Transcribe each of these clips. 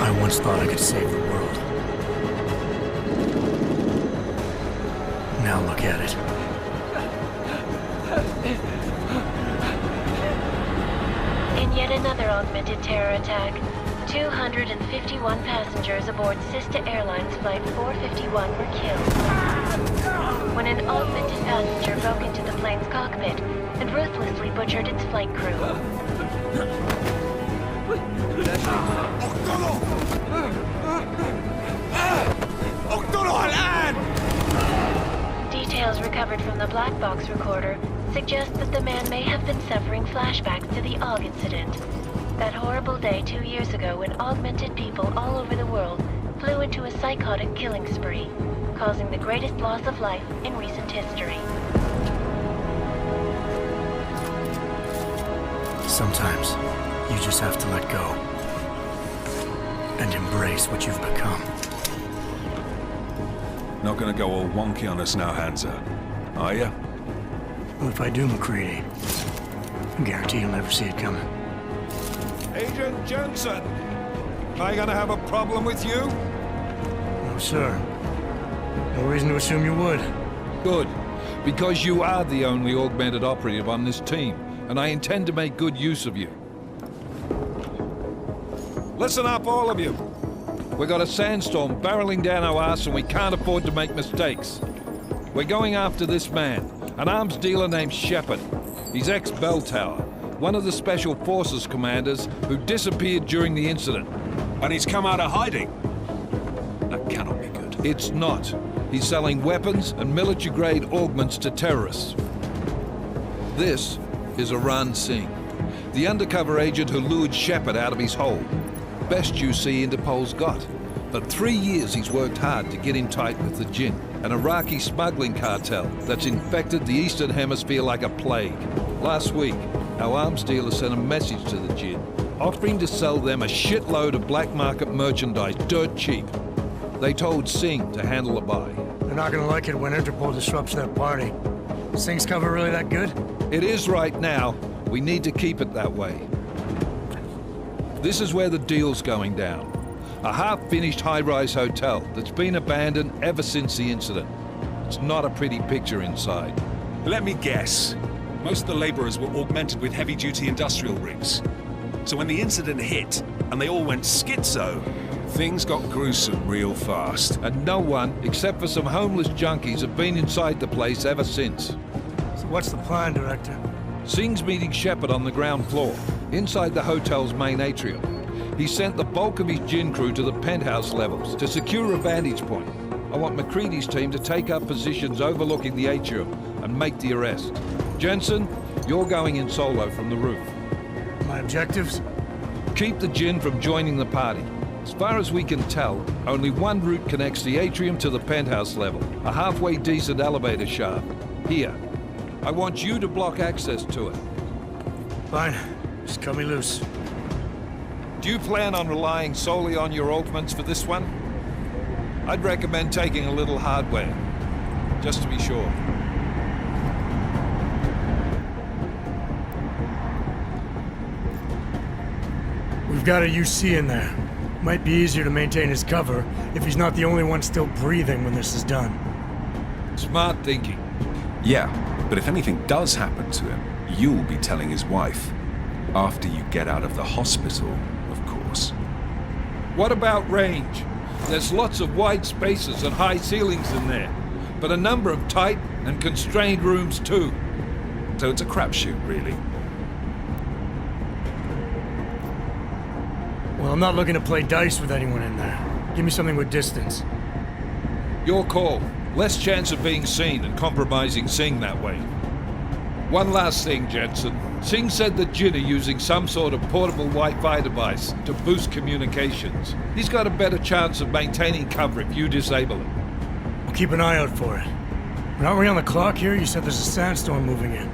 I once thought I could save the world. Now look at it. In yet another augmented terror attack, 251 passengers aboard Sister Airlines Flight 451 were killed when an augmented passenger broke into the plane's cockpit and ruthlessly butchered its flight crew. Details recovered from the black box recorder suggest that the man may have been suffering flashbacks to the AUG incident. That horrible day 2 years ago when augmented people all over the world flew into a psychotic killing spree, causing the greatest loss of life in recent history. Sometimes, you just have to let go. And embrace what you've become. Not gonna go all wonky on us now, Hansa, are ya? Well, if I do, McCready, I guarantee you'll never see it coming. Agent Jensen! Am I gonna have a problem with you? No, sir. No reason to assume you would. Good, because you are the only augmented operative on this team, and I intend to make good use of you. Listen up, all of you. We got a sandstorm barreling down our arse and we can't afford to make mistakes. We're going after this man, an arms dealer named Shepard. He's ex-Bell Tower, one of the Special Forces commanders who disappeared during the incident. And he's come out of hiding? That cannot be good. It's not. He's selling weapons and military-grade augments to terrorists. This is Aran Singh, the undercover agent who lured Shepard out of his hole. Best you see Interpol's got. For 3 years he's worked hard to get in tight with the Jinn, an Iraqi smuggling cartel that's infected the Eastern Hemisphere like a plague. Last week, our arms dealer sent a message to the Jinn, offering to sell them a shitload of black market merchandise dirt cheap. They told Singh to handle the buy. They're not gonna like it when Interpol disrupts their party. Singh's cover really that good? It is right now. We need to keep it that way. This is where the deal's going down. A half-finished high-rise hotel that's been abandoned ever since the incident. It's not a pretty picture inside. Let me guess. Most of the laborers were augmented with heavy-duty industrial rigs. So when the incident hit, and they all went schizo, things got gruesome real fast. And no one, except for some homeless junkies, have been inside the place ever since. So what's the plan, Director? Singh's meeting Shepard on the ground floor, inside the hotel's main atrium. He sent the bulk of his Jinn crew to the penthouse levels to secure a vantage point. I want McCready's team to take up positions overlooking the atrium and make the arrest. Jensen, you're going in solo from the roof. My objectives? Keep the Jinn from joining the party. As far as we can tell, only one route connects the atrium to the penthouse level, a halfway decent elevator shaft. Here. I want you to block access to it. Fine. Just cut me loose. Do you plan on relying solely on your augments for this one? I'd recommend taking a little hardware, just to be sure. We've got a UC in there. Might be easier to maintain his cover if he's not the only one still breathing when this is done. Smart thinking. Yeah, but if anything does happen to him, you'll be telling his wife. After you get out of the hospital, of course. What about range? There's lots of wide spaces and high ceilings in there, but a number of tight and constrained rooms too. So it's a crapshoot, really. Well, I'm not looking to play dice with anyone in there. Give me something with distance. Your call. Less chance of being seen and compromising Singh that way. One last thing, Jensen. Singh said that Jinn are using some sort of portable Wi-Fi device to boost communications. He's got a better chance of maintaining cover if you disable it. We'll keep an eye out for it. But aren't we on the clock here? You said there's a sandstorm moving in.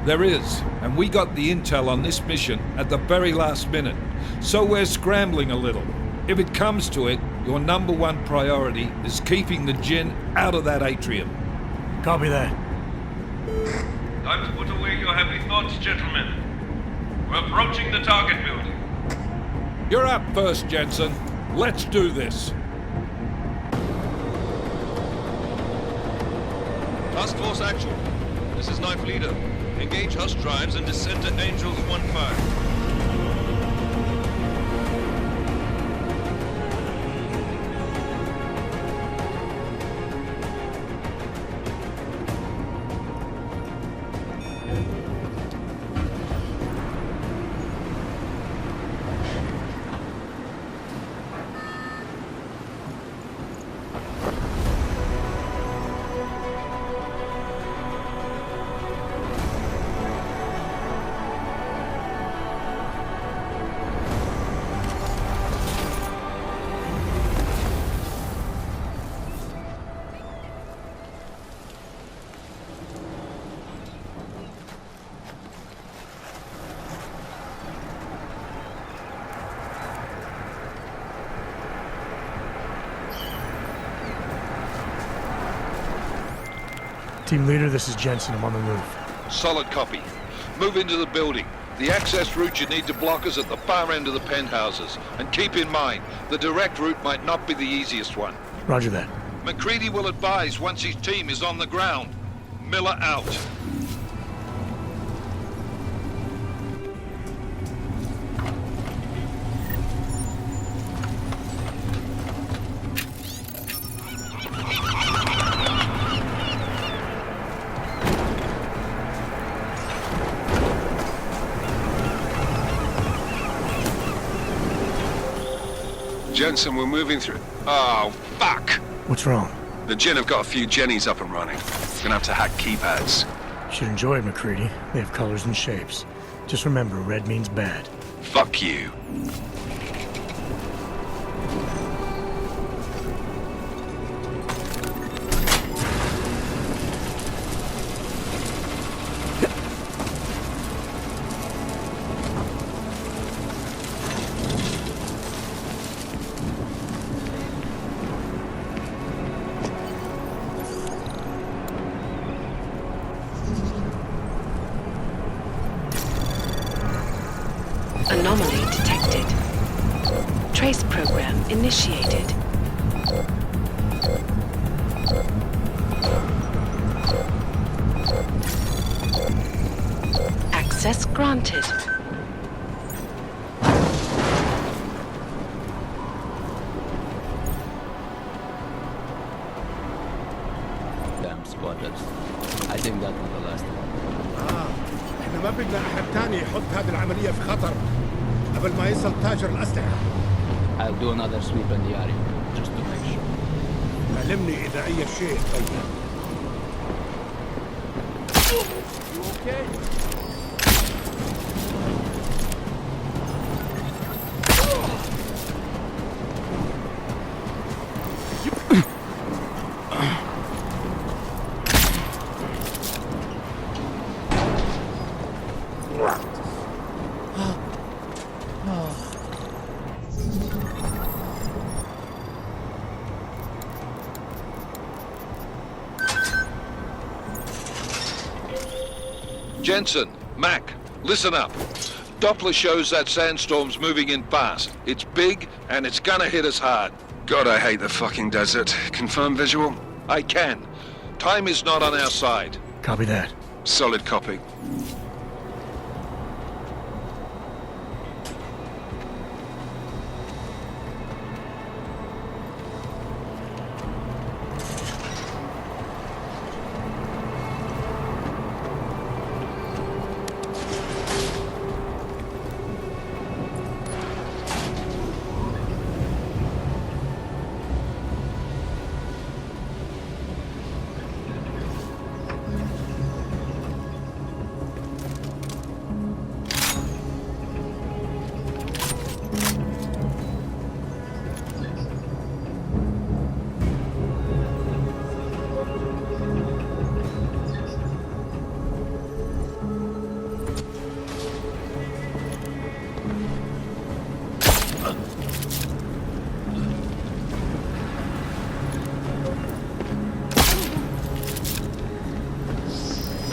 There is, and we got the intel on this mission at the very last minute. So we're scrambling a little. If it comes to it, your number one priority is keeping the Jinn out of that atrium. Copy that. Time to put away your heavy thoughts, gentlemen. We're approaching the target building. You're up first, Jensen. Let's do this. Task Force Actual. This is Knife Leader. Engage Hush drives and descend to Angels 1-5. Team leader, this is Jensen. I'm on the roof. Solid copy. Move into the building. The access route you need to block is at the far end of the penthouses. And keep in mind, the direct route might not be the easiest one. Roger that. McCready will advise once his team is on the ground. Miller out. Jensen, we're moving through... Oh, fuck! What's wrong? The Jinn have got a few Jennies up and running. Gonna have to hack keypads. Should enjoy it, McCready. They have colors and shapes. Just remember, red means bad. Fuck you. Anomaly detected. Trace program initiated. Access granted. Damn squatters. I think that was the last one. احنا ما بدنا احد تاني يحط هذه العملية في خطر قبل ما يصل تاجر الأسلحة. I'll do another sweep in the area, just to make sure. علمني إذا أي شيء طيب. You okay? Jensen, Mac, listen up. Doppler shows that sandstorm's moving in fast. It's big, and it's gonna hit us hard. God, I hate the fucking desert. Confirm visual? I can. Time is not on our side. Copy that. Solid copy.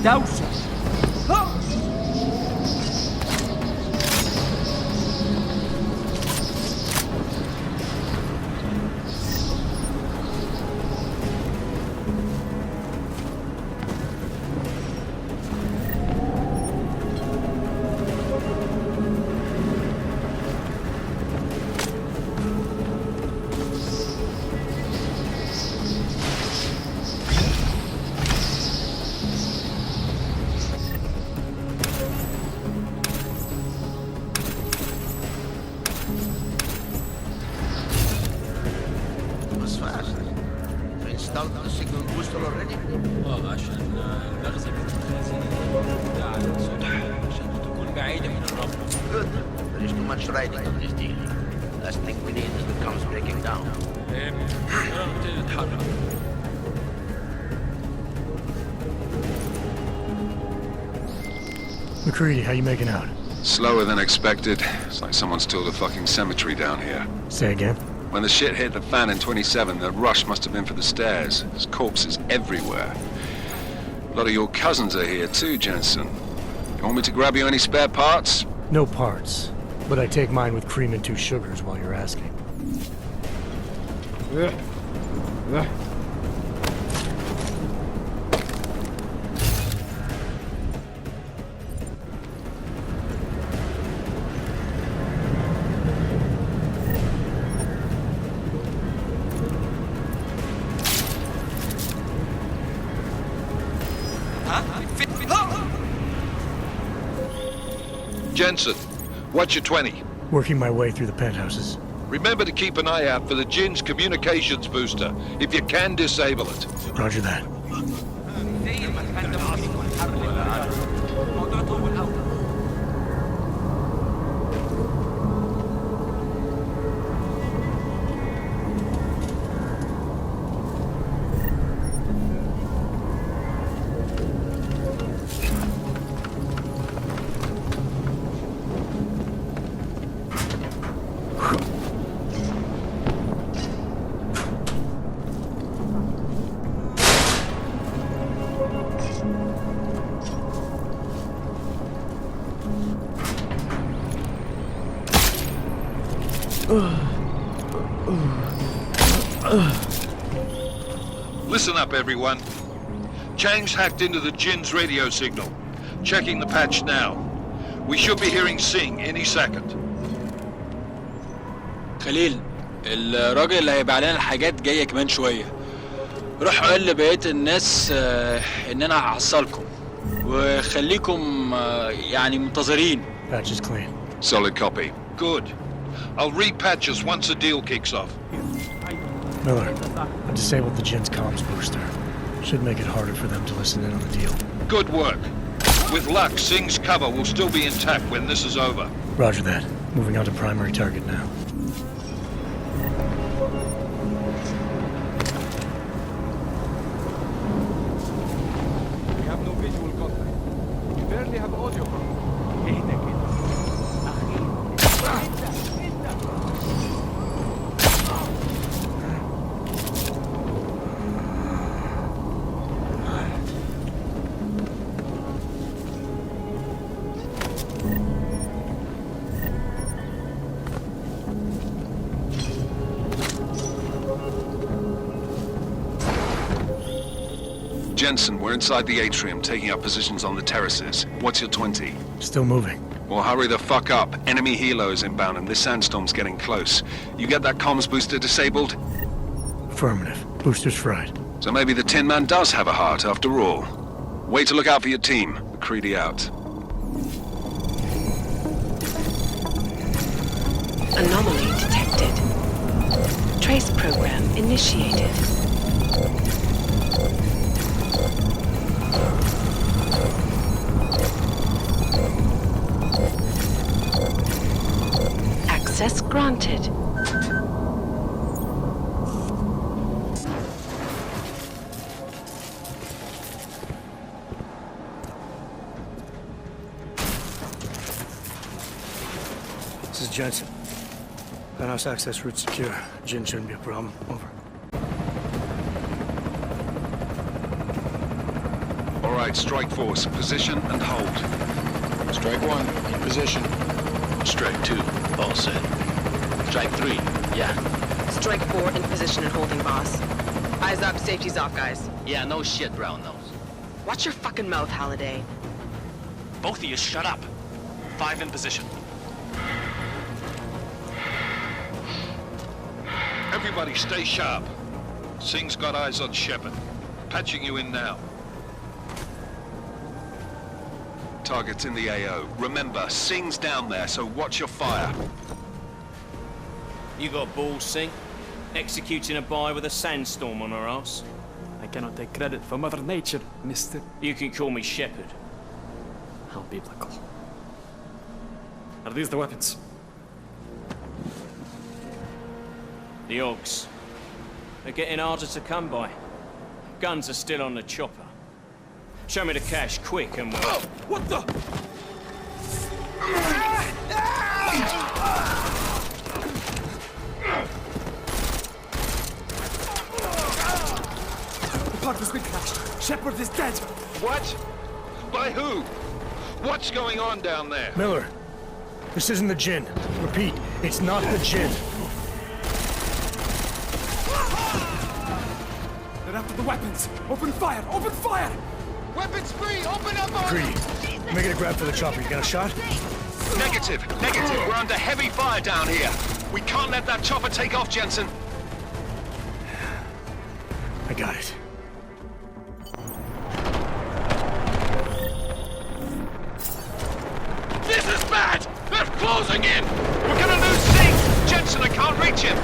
Douse! installed the signal booster already? عشان المخزن بتاع السطح عشان تكون بعيدة من الرمل. Good. There is too much riding on this deal. Last thing we need is the comms breaking down. نبتدي نتحرك. McCready, how you making out? Slower than expected. It's like someone's tilled a fucking cemetery down here. Say again? When the shit hit the fan in 27, the rush must have been for the stairs. There's corpses everywhere. A lot of your cousins are here too, Jensen. You want me to grab you any spare parts? No parts. But I take mine with cream and 2 sugars while you're asking. Jensen, what's your 20? Working my way through the penthouses. Remember to keep an eye out for the Jin's communications booster. If you can, disable it. Roger that. Listen up, everyone. Chang's hacked into the Jin's radio signal. Checking the patch now. We should be hearing Singh any second. خليل، الراجل اللي هيبيع لنا الحاجات جاي كمان شوية. روح قول لبقية الناس إن أنا هحصلكم وخليكم يعني منتظرين. Patch is clean. Solid copy. Good. I'll repatch us once the deal kicks off. Miller, I disabled the Jin's comms booster. Should make it harder for them to listen in on the deal. Good work. With luck, Singh's cover will still be intact when this is over. Roger that. Moving on to primary target now. We have no visual contact. We barely have audio contact. Jensen, we're inside the atrium, taking up positions on the terraces. What's your 20? Still moving. Well, hurry the fuck up. Enemy helo is inbound and this sandstorm's getting close. You get that comms booster disabled? Affirmative. Booster's fried. So maybe the Tin Man does have a heart after all. Way to look out for your team. McCready out. Anomaly detected. Trace program initiated. Access granted. This is Jensen. Penthouse access route secure. Jin shouldn't be a problem. Over. All right, strike force. Position and hold. Strike 1, in position. Strike 2, all set. Strike 3, yeah. Strike 4 in position and holding, boss. Eyes up, safety's off, guys. Yeah, no shit, brown nose. Watch your fucking mouth, Halliday. Both of you shut up. 5 in position. Everybody stay sharp. Singh's got eyes on Shepard. Patching you in now. Target's in the AO. Remember, Singh's down there, so watch your fire. You got balls, Singh? Executing a buy with a sandstorm on our ass? I cannot take credit for Mother Nature, mister. You can call me Shepherd. How biblical. Are these the weapons? The Augs. They're getting harder to come by. Guns are still on the chopper. Show me the cash, quick, and we'll... Oh, what the? The park has been crashed. Shepard is dead. What? By who? What's going on down there? Miller, this isn't the Jinn. Repeat, it's not the Jinn. They're after the weapons. Open fire! Open fire! Weapons free! Open up on... Greedy, I'm making a grab for the chopper. You got a shot? Negative. We're under heavy fire down here. We can't let that chopper take off, Jensen. I got it. This is bad! They're closing in! We're gonna lose sync! Jensen, I can't reach him!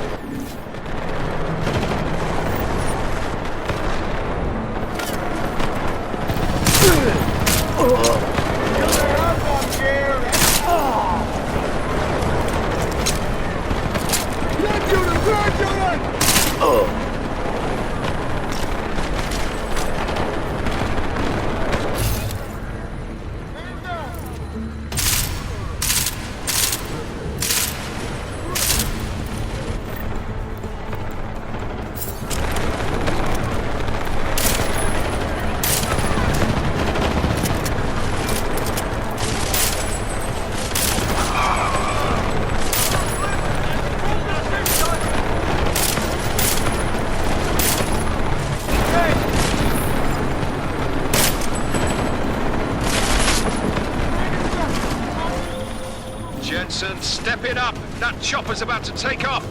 Jensen, step it up! That chopper's about to take off!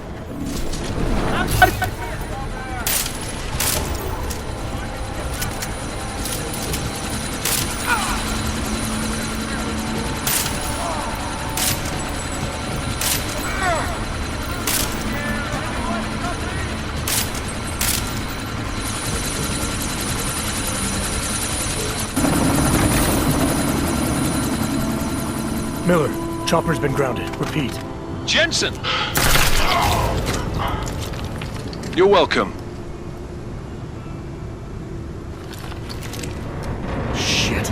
Miller, chopper's been grounded. Repeat. Jensen! You're welcome. Shit.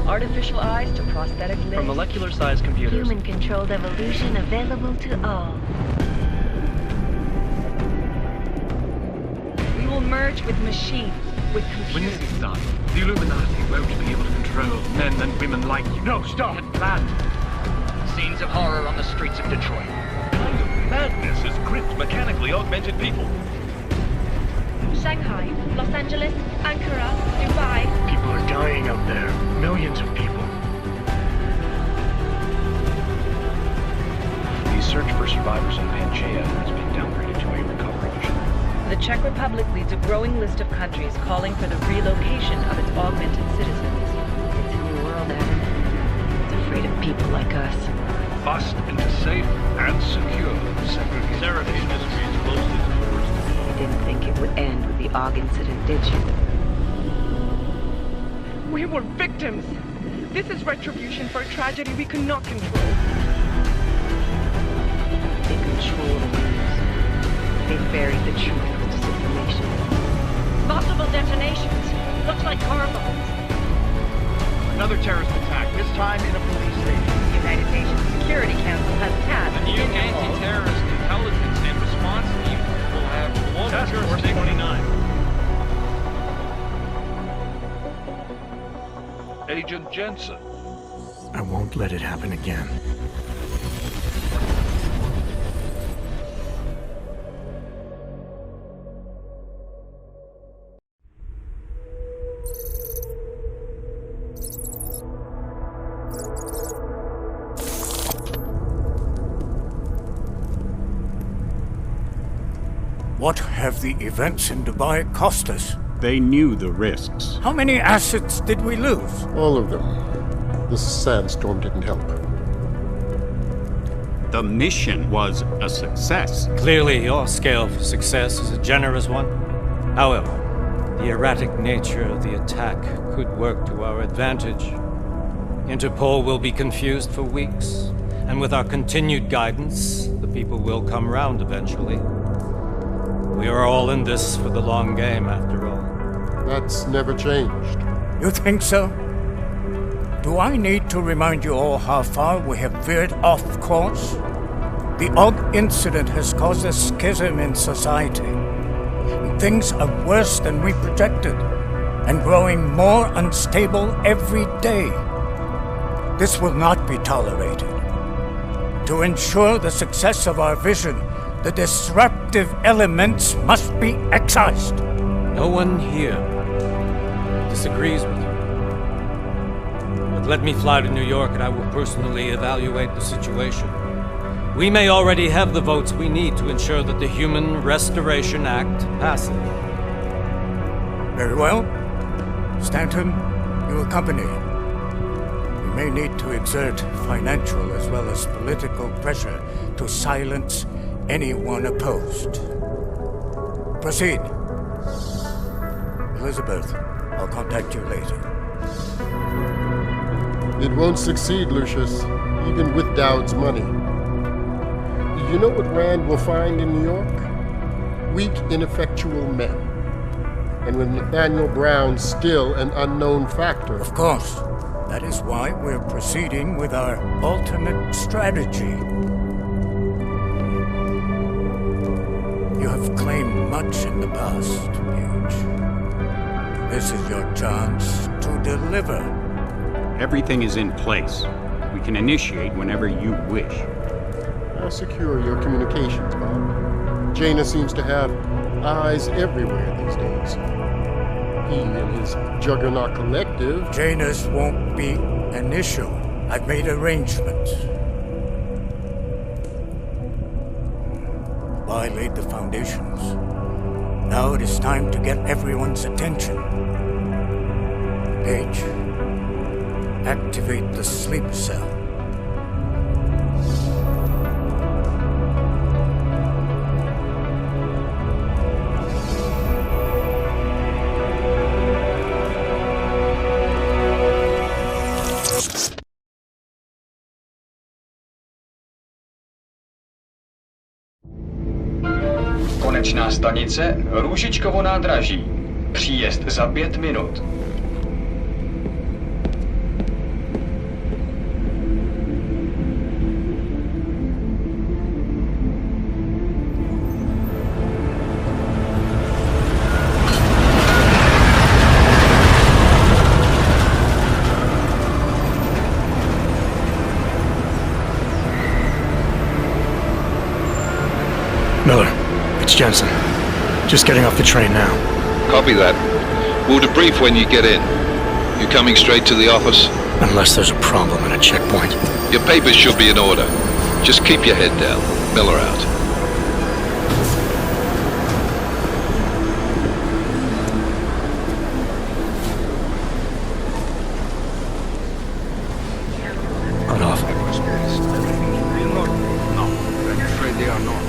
Artificial eyes to prosthetic limbs. From molecular-sized computers. Human-controlled evolution available to all. We will merge with machines, with computers. When this is done, the Illuminati won't be able to control men and women like you. No, stop! Had planned. Scenes of horror on the streets of Detroit. Kind of madness has gripped mechanically augmented people. Shanghai, Los Angeles, Ankara, Dubai. People are dying out there. Millions of people. The search for survivors in Pangaea has been downgraded to a recover option. The Czech Republic leads a growing list of countries calling for the relocation of its augmented citizens. It's a new world, Adam. It's afraid of people like us. Bust into safe and secure segregation. Seraph's industry is closely towards. You didn't think it would end with the AUG incident, did you? We were victims. This is retribution for a tragedy we could not control. They control the news. They buried the truth with disinformation. Multiple detonations. Looks like car bombs. Another terrorist attack, this time in a police station. The United Nations Security Council has passed The new anti-terrorist intelligence and response team will have Task Force 29. Agent Jensen. I won't let it happen again. have the events in Dubai cost us? They knew the risks. How many assets did we lose? All of them. The sandstorm didn't help. The mission was a success. Clearly, your scale for success is a generous one. However, the erratic nature of the attack could work to our advantage. Interpol will be confused for weeks, and with our continued guidance, the people will come round eventually. We are all in this for the long game, after all. That's never changed. You think so? Do I need to remind you all how far we have veered off course? The Og incident has caused a schism in society. Things are worse than we projected, and growing more unstable every day. This will not be tolerated. To ensure the success of our vision, the disruptive elements must be excised. No one here disagrees with you. But let me fly to New York and I will personally evaluate the situation. We may already have the votes we need to ensure that the Human Restoration Act passes. Very well. Stanton, you accompany. We may need to exert financial as well as political pressure to silence anyone opposed. Proceed. Elizabeth, I'll contact you later. It won't succeed, Lucius, even with Dowd's money. You know what Rand will find in New York? Weak, ineffectual men. And with Nathaniel Brown still an unknown factor. Of course. That is why we're proceeding with our alternate strategy. You have claimed much in the past, Paige. This is your chance to deliver. Everything is in place. We can initiate whenever you wish. I'll secure your communications, Bob. Jaina seems to have eyes everywhere these days. He and his Juggernaut Collective... Jaina's won't be an issue. I've made arrangements. I laid the foundations. Now it is time to get everyone's attention. Paige, activate the sleep cell. Konečná stanice Růžičkovo nádraží. Příjezd za 5 minut. Miller, it's Jensen. Just getting off the train now. Copy that. We'll debrief when you get in. You coming straight to the office? Unless there's a problem at a checkpoint. Your papers should be in order. Just keep your head down. Miller out. Right off. No, I'm afraid they are not.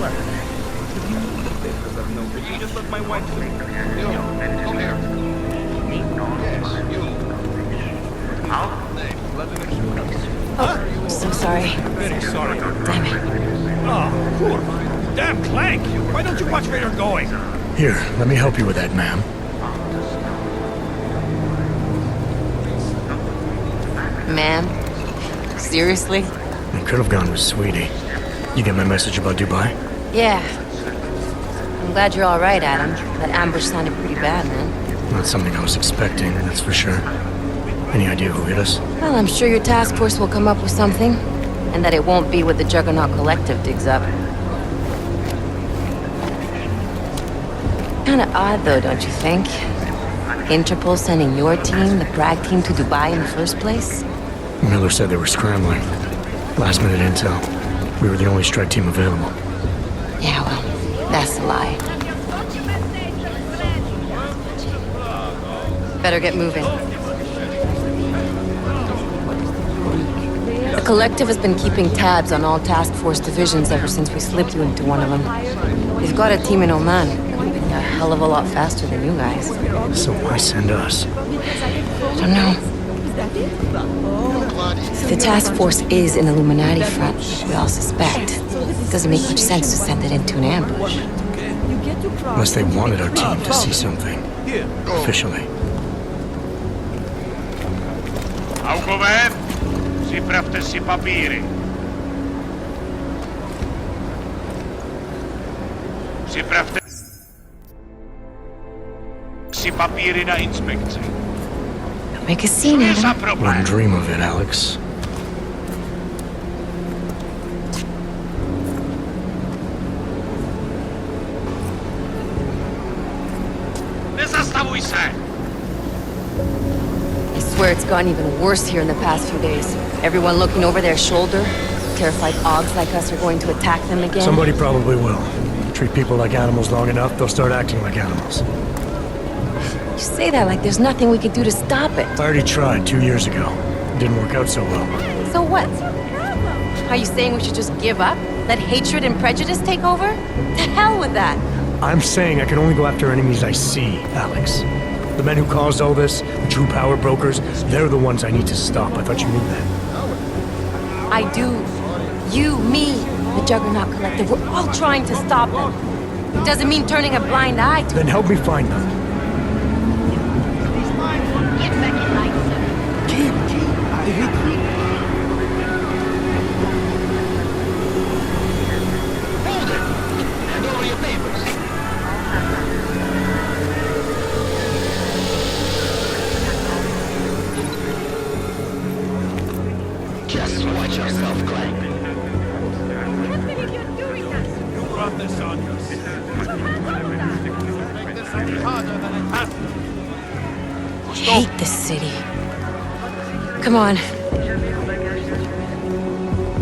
You just let my wife sleep. Come here. Yes, you. Oh, so sorry. Very sorry. Damn it. Oh, poor. Damn Clank. Why don't you watch where you're going? Here, let me help you with that, ma'am. Ma'am? Seriously? I could have gone with Sweetie. You get my message about Dubai? Yeah. I'm glad you're all right, Adam. That ambush sounded pretty bad, man. Not something I was expecting, that's for sure. Any idea who hit us? Well, I'm sure your task force will come up with something. And that it won't be what the Juggernaut Collective digs up. Kinda odd, though, don't you think? Interpol sending your team, the Prague team, to Dubai in the first place? Miller said they were scrambling. Last minute intel. We were the only strike team available. Yeah, well, that's a lie. Better get moving. The Collective has been keeping tabs on all task force divisions ever since we slipped you into one of them. They've got a team in Oman, moving a hell of a lot faster than you guys. So why send us? I don't know. If the task force is an Illuminati front, we all suspect, it doesn't make much sense to send it into an ambush. Unless they wanted our team to see something. Officially. Augover, ziprawte si papíry. Ziprawte si papíry na inspekci. Make a scene, Adam. Wouldn't dream of it, Alex. Nie zastawuj się! I swear it's gotten even worse here in the past few days. Everyone looking over their shoulder, terrified Augs like us are going to attack them again. Somebody probably will. Treat people like animals long enough, they'll start acting like animals. You say that like there's nothing we could do to stop it. I already tried 2 years ago. It didn't work out so well. So what? Are you saying we should just give up? Let hatred and prejudice take over? To hell with that! I'm saying I can only go after enemies I see, Alex. The men who caused all this, the true power brokers, they're the ones I need to stop. I thought you knew that. I do. You, me, the Juggernaut Collective, we're all trying to stop them. It doesn't mean turning a blind eye to Then help me find them. Just watch yourself, Clank. You brought this on yourself. Make this any harder than it has to. I hate this city. Come on.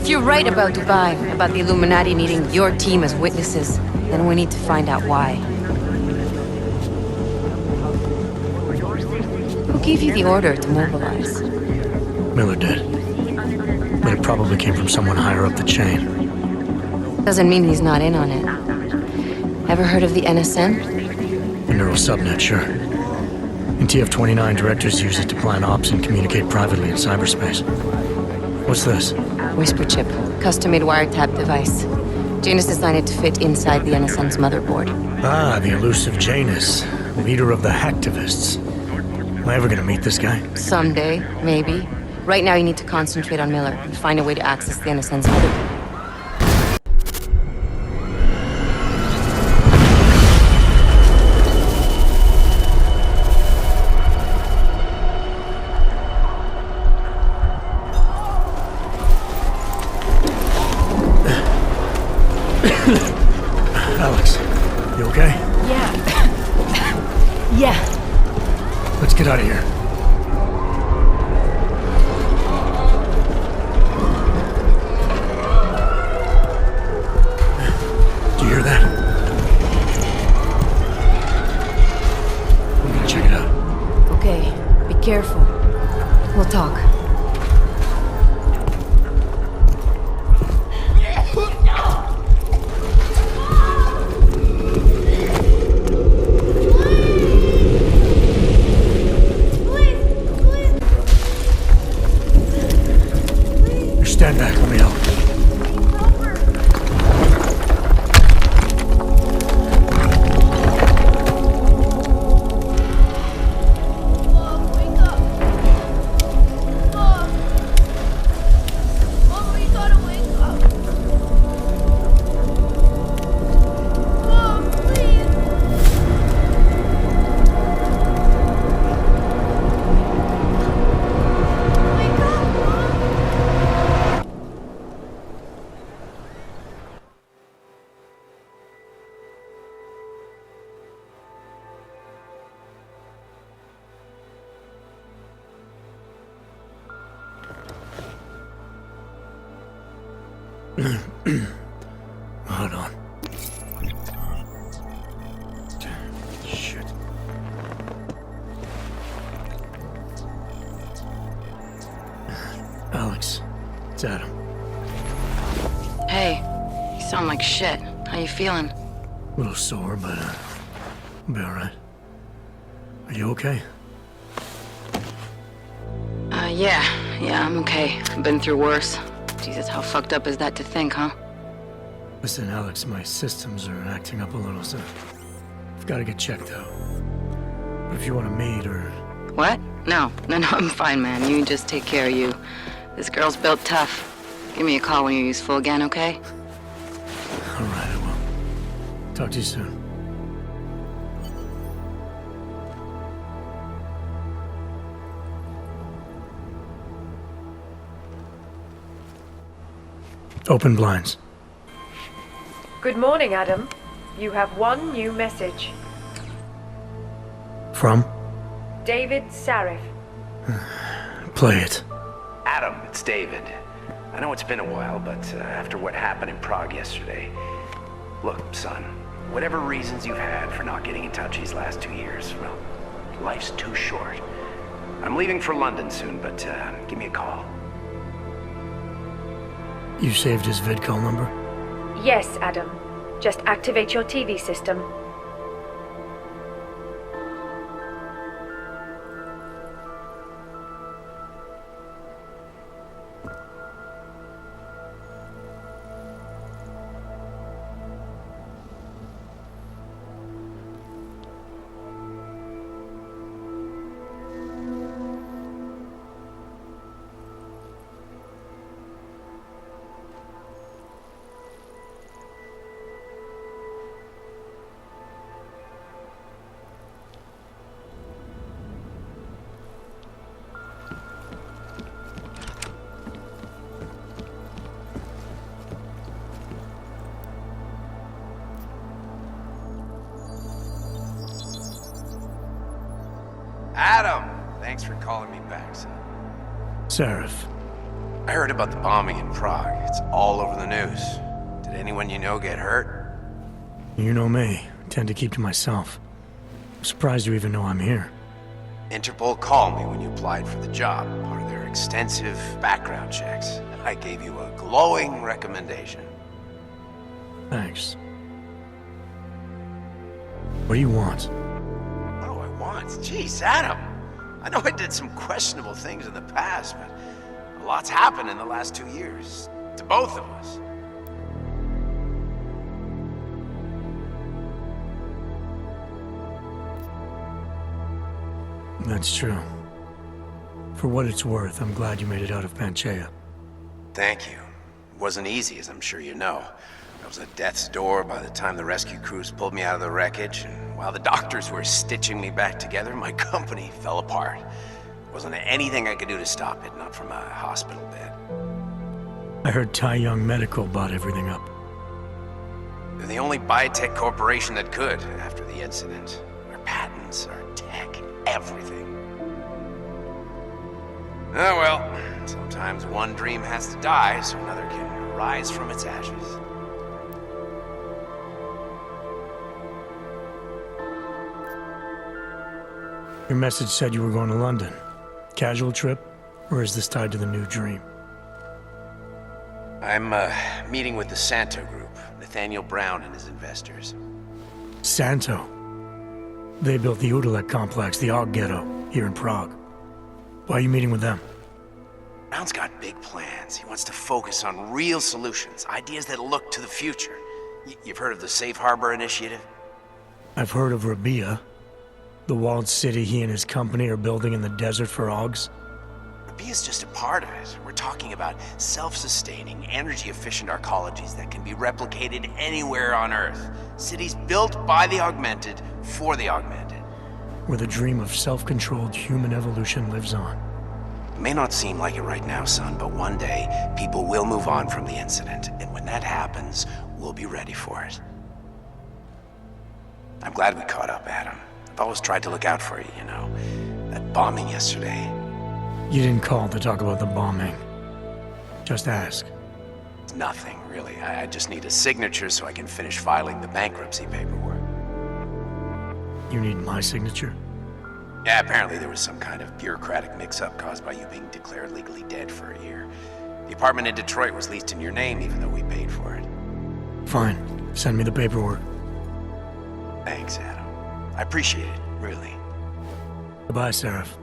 If you're right about Dubai, about the Illuminati needing your team as witnesses, then we need to find out why. Who gave you the order to mobilize? Miller did. But it probably came from someone higher up the chain. Doesn't mean he's not in on it. Ever heard of the NSN? A neural subnet, sure. In TF-29, directors use it to plan ops and communicate privately in cyberspace. What's this? Whisper chip, custom-made wiretap device. Janus designed it to fit inside the NSN's motherboard. Ah, the elusive Janus, leader of the hacktivists. Am I ever gonna meet this guy? Someday, maybe. Right now you need to concentrate on Miller and find a way to access the NSN's motherboard. Alex, you okay? Yeah. Yeah. Let's get out of here. Do you hear that? I'm gonna check it out. Okay, be careful. We'll talk. Stand back, let me help. Hold on. Shit. Alex, it's Adam. Hey, you sound like shit. How you feeling? A little sore, but I'll be alright. Are you okay? Yeah, I'm okay. I've been through worse. Jesus, how fucked up is that to think, huh? Listen, Alex, my systems are acting up a little, so I've got to get checked out. But if you want to meet or... What? No, I'm fine, man. You just take care of you. This girl's built tough. Give me a call when you're useful again, okay? Alright, I will. Talk to you soon. Open blinds. Good morning, Adam. You have one new message. From? David Sharef. Play it. Adam, it's David. I know it's been a while, but after what happened in Prague yesterday... Look, son, whatever reasons you've had for not getting in touch these last 2 years, well, life's too short. I'm leaving for London soon, but give me a call. You saved his vidcall number? Yes, Adam. Just activate your TV system. Adam! Thanks for calling me back, son. Sharef. I heard about the bombing in Prague. It's all over the news. Did anyone you know get hurt? You know me. I tend to keep to myself. I'm surprised you even know I'm here. Interpol called me when you applied for the job, part of their extensive background checks. I gave you a glowing recommendation. Thanks. What do you want? What do I want? Jeez, Adam! I know I did some questionable things in the past, but a lot's happened in the last 2 years. To both of us. That's true. For what it's worth, I'm glad you made it out of Panchaea. Thank you. It wasn't easy, as I'm sure you know. I was at death's door by the time the rescue crews pulled me out of the wreckage, and while the doctors were stitching me back together, my company fell apart. There wasn't anything I could do to stop it, not from a hospital bed. I heard Tai Young Medical bought everything up. They're the only biotech corporation that could, after the incident. Our patents, our tech, everything. Oh well, sometimes one dream has to die so another can rise from its ashes. Your message said you were going to London. Casual trip? Or is this tied to the new dream? I'm meeting with the Santo Group, Nathaniel Brown and his investors. Santo? They built the Udalek complex, the Og Ghetto, here in Prague. Why are you meeting with them? Brown's got big plans. He wants to focus on real solutions, ideas that look to the future. You've heard of the Safe Harbor Initiative? I've heard of Rabia, the walled city he and his company are building in the desert for Ogs. Rabia's just a part of it. We're talking about self-sustaining, energy-efficient arcologies that can be replicated anywhere on Earth. Cities built by the augmented, for the augmented. Where the dream of self-controlled human evolution lives on. It may not seem like it right now, son, but one day, people will move on from the incident, and when that happens, we'll be ready for it. I'm glad we caught up, Adam. I've always tried to look out for you, you know. That bombing yesterday. You didn't call to talk about the bombing. Just ask. It's nothing, really. I just need a signature so I can finish filing the bankruptcy paperwork. You need my signature? Yeah, apparently there was some kind of bureaucratic mix-up caused by you being declared legally dead for a year. The apartment in Detroit was leased in your name even though we paid for it. Fine. Send me the paperwork. Thanks, Adam. I appreciate it, really. Goodbye, Seraph.